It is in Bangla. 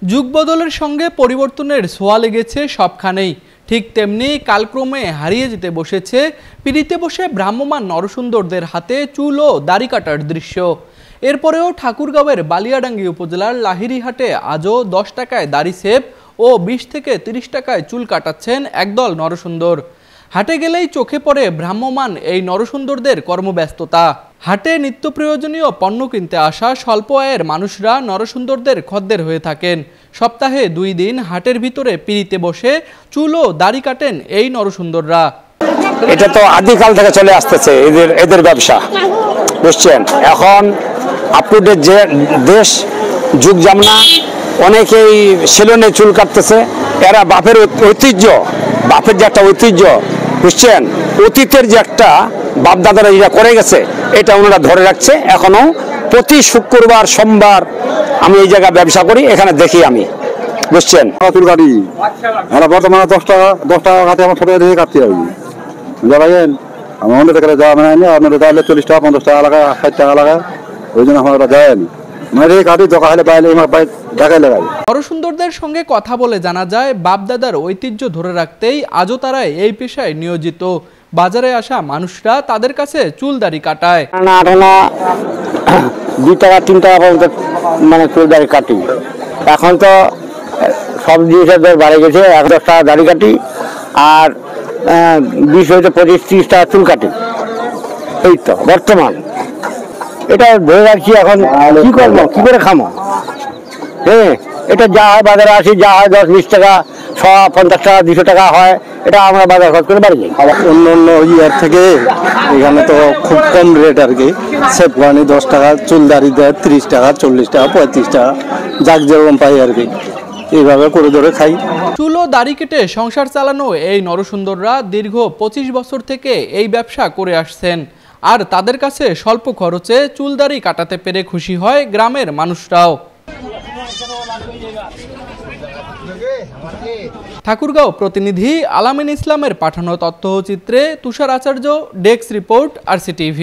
যুগ বদলের সঙ্গে পরিবর্তনের ছোঁয়া লেগেছে সবখানেই। ঠিক তেমনি কালক্রমে হারিয়ে যেতে বসেছে পিড়িতে বসে ভ্রাম্যমাণ নরসুন্দরদের হাতে চুল ও দাড়ি কাটার দৃশ্য। এরপরেও ঠাকুরগাঁওয়ের বালিয়াডাঙ্গি উপজেলার লাহিড়িহাটে আজও 10 টাকায় দাড়ি সেভ ও 20 থেকে 30 টাকায় চুল কাটাচ্ছেন একদল নরসুন্দর। হাটে গেলেই চোখে পড়ে ভ্রাম্যমাণ এই নরসুন্দরদের কর্মব্যস্ততা। হাটে নিত্য প্রয়োজনীয় পণ্য কিনতে আসা স্বল্প আয়ের মানুষরা নরসুন্দরদের খদ্দের হয়ে থাকেন। সপ্তাহে 2 দিন হাটের ভিতরে পিড়িতে বসে চুল ও দাড়ি কাটেন এই নরসুন্দররা। এটা তো আদিকাল থেকে চলে আসতেছে এদের ব্যবসা, বুঝছেন। এখন আপ টু ডেট যে দেশ যুগ জামনা, অনেকেই সেলুনে চুল কাটতেছে। এরা বাপের ঐতিহ্য, বাপের যে একটা ঐতিহ্য, বুঝছেন, অতীতের যে একটা বাপদাদারা যেটা করে গেছে এটা ওনারা ধরে রাখছে এখনো। প্রতি শুক্রবার সোমবার আমি এই জায়গায় ব্যবসা করি, এখানে দেখি আমি, বুঝছেন। চুল কাটি বর্তমানে 10 টাকা কাটে, আমার ছোট দিয়ে কাটতে হবে জানেন। আমার অন্য টাকা যাওয়া মানে আপনাদের তাহলে 40 টাকা 50 টাকা লাগা, 60 টাকা লাগা, ওই জন্য আমরা যায়নি নরসুন্দরদের সঙ্গে কথা বলে জানা যায় বাপদাদার ঐতিহ্য ধরে রাখতেই আজও তারা এই পেশায় নিয়োজিত। বাজারে আসা মানুষরা তাদের কাছে চুল দাড়ি কাটায়। 2 টাকা 3 টাকা পর্যন্ত মানে চুল দাড়ি কাটি। এখন তো সব জিনিসের দর বাড়ে গেছে। 10 টাকা দাড়ি কাটি আর 20 হইতে 25 30 টাকা চুল কাটি, এই তো বর্তমান। এটা ধরে রাখছি, এখন কি করবো, কি করে খামো? হ্যাঁ, এটা যা হয় বাজারে আসি, যা হয় 10-20 টাকা, 150 টাকা 200 টাকা হয়, এটা আমরা বাজার খরচ করে বাড়ি যাই। অন্য অন্য ইয়ার থেকে এখানে তো খুব কম রেট আর কি। সেফ গানি 10 টাকা, চুল দাড়ি দেয় 30 টাকা 40 টাকা 35 টাকা, যাক যেরকম পাই আর কি, এইভাবে করে ধরে খাই। চুল ও দাড়ি কেটে সংসার চালানো এই নরসুন্দররা দীর্ঘ 25 বছর থেকে এই ব্যবসা করে আসছেন। আর তাদের কাছে স্বল্প খরচে চুল দাড়ি কাটাতে পেরে খুশি হয় গ্রামের মানুষরাও। ঠাকুরগাঁও প্রতিনিধি আলামিন ইসলামের পাঠানো তথ্যচিত্রে তুষার আচার্য, ডেস্ক রিপোর্ট, RCTV।